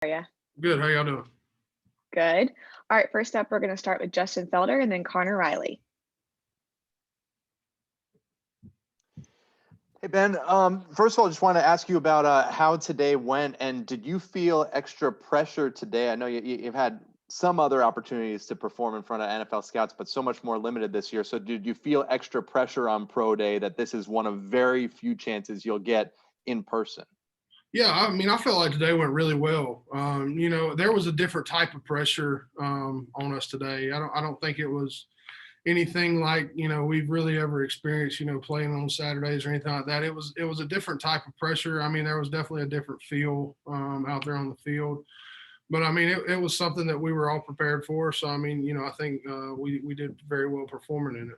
are you? Good. How y'all doing? Good. All right, first up, we're going to start with Justin Felder and then Connor Riley. Hey, Ben. First of all, just want to ask you about how today went, and did you feel extra pressure today? I know you've had some other opportunities to perform in front of NFL scouts, but so much more limited this year. So did you feel extra pressure on Pro Day that this is one of very few chances you'll get in person? Yeah, I mean, I felt like today went really well. There was a different type of pressure on us today. I don't think it was anything like we've really ever experienced. Playing on Saturdays or anything like that. It was a different type of pressure. I mean, there was definitely a different feel out there on the field. But I mean, it was something that we were all prepared for. So I mean, I think we did very well performing in it.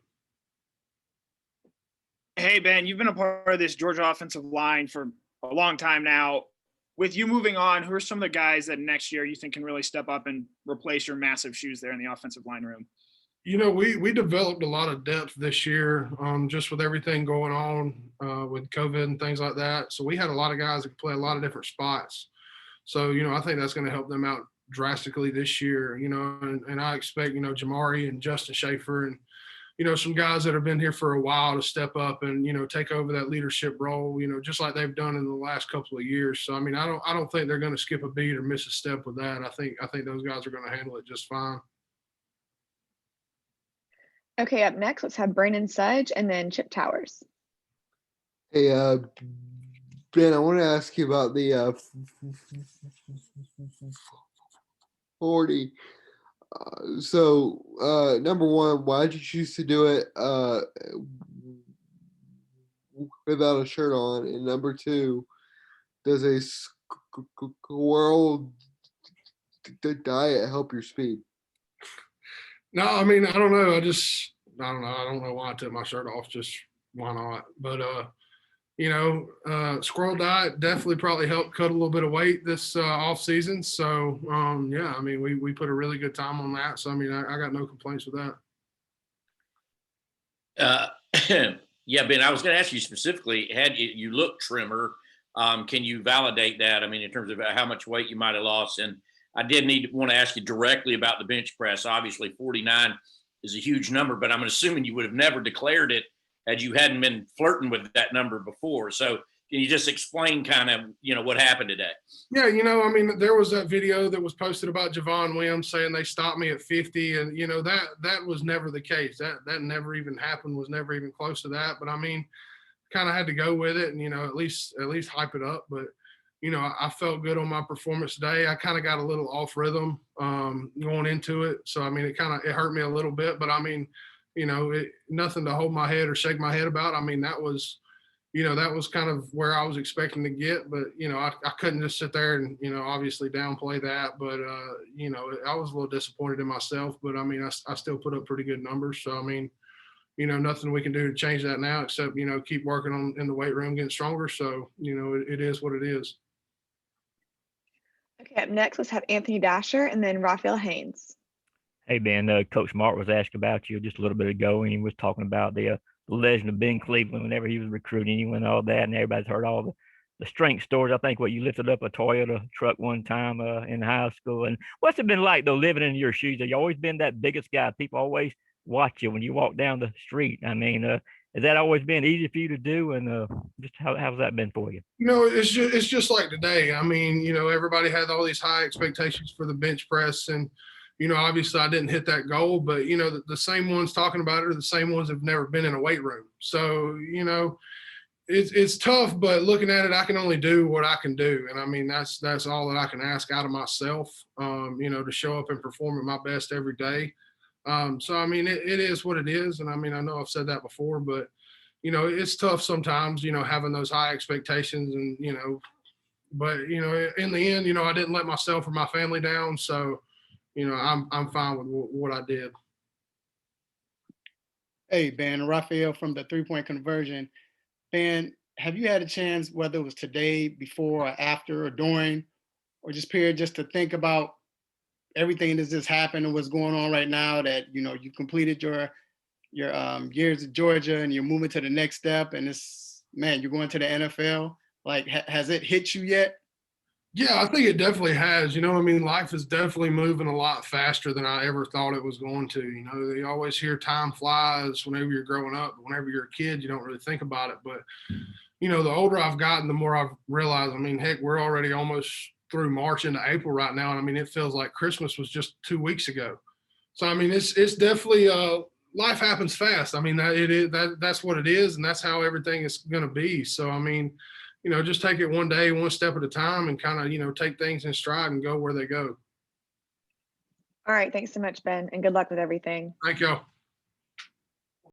Hey, Ben, you've been a part of this Georgia offensive line for a long time now. With you moving on, who are some of the guys that next year you think can really step up and replace your massive shoes there in the offensive line room? We developed a lot of depth this year, just with everything going on with COVID and things like that. So we had a lot of guys that could play a lot of different spots. So, I think that's going to help them out drastically this year, and I expect, Jamari and Justin Schaefer and, some guys that have been here for a while to step up and, take over that leadership role, just like they've done in the last couple of years. So, I mean, I don't think they're going to skip a beat or miss a step with that. I think those guys are going to handle it just fine. Okay, up next, let's have Brandon Sudge and then Chip Towers. Hey, Ben, I want to ask you about the 40. Number one, why did you choose to do it without a shirt on? And number two, does a squirrel diet help your speed? No, I mean, I don't know. I don't know. I don't know why I took my shirt off. Just why not? But, squirrel diet definitely probably helped cut a little bit of weight this off season. So, yeah, I mean, we put a really good time on that. So, I mean, I got no complaints with that. Yeah, Ben, I was going to ask you specifically, had you look trimmer, can you validate that? I mean, in terms of how much weight you might have lost. And I did want to ask you directly about the bench press. Obviously, 49 is a huge number, but I'm assuming you would have never declared it had you hadn't been flirting with that number before. So can you just explain kind of, what happened today? Yeah, I mean, there was that video that was posted about Javon Wims saying they stopped me at 50. And, that was never the case. That never even happened, was never even close to that. But, I mean, kind of had to go with it and, at least hype it up. But, I felt good on my performance today. I kind of got a little off rhythm going into it. So, I mean, it hurt me a little bit. But, I mean, nothing to hold my head or shake my head about. I mean, that was kind of where I was expecting to get, but, I couldn't just sit there and, obviously downplay that. But, I was a little disappointed in myself, but I mean, I still put up pretty good numbers. So, I mean, nothing we can do to change that now except, keep working on in the weight room, getting stronger. So, it is what it is. Okay, up next, let's have Anthony Dasher and then Raphael Haynes. Hey, Ben, Coach Mark was asking about you just a little bit ago, and he was talking about the legend of Ben Cleveland whenever he was recruiting you and all that, and everybody's heard all the strength stories. I think you lifted up a Toyota truck one time in high school. And what's it been like, though, living in your shoes? Have you always been that biggest guy? People always watch you when you walk down the street. I mean, has that always been easy for you to do? And just how's that been for you? It's just like today. I mean, everybody had all these high expectations for the bench press, and obviously I didn't hit that goal, but the same ones talking about it are the same ones that have never been in a weight room. So it's tough, but looking at it, I can only do what I can do, and I mean that's all that I can ask out of myself. To show up and perform at my best every day. So, I mean, it is what it is. And I mean, I know I've said that before, but, it's tough sometimes, having those high expectations and, but, in the end, I didn't let myself or my family down. So, I'm fine with what I did. Hey, Ben, Raphael from the 3-point conversion. Ben, have you had a chance, whether it was today, before or after or during, or just period, just to think about everything that's just happened and what's going on right now, that you completed your years at Georgia and you're moving to the next step, and you're going to the NFL? Like, has it hit you yet? Yeah, I think it definitely has. You know, I mean, life is definitely moving a lot faster than I ever thought it was going to. You know, they always hear time flies whenever you're growing up. Whenever you're a kid, you don't really think about it. But, you know, the older I've gotten, the more I've realized, I mean, heck, we're already almost through March into April right now. And I mean, it feels like Christmas was just 2 weeks ago. So, I mean, it's definitely, life happens fast. I mean, that's what it is. And that's how everything is going to be. So, I mean, you know, just take it one day, one step at a time, and kind of, you know, take things in stride and go where they go. All right. Thanks so much, Ben, and good luck with everything. Thank y'all.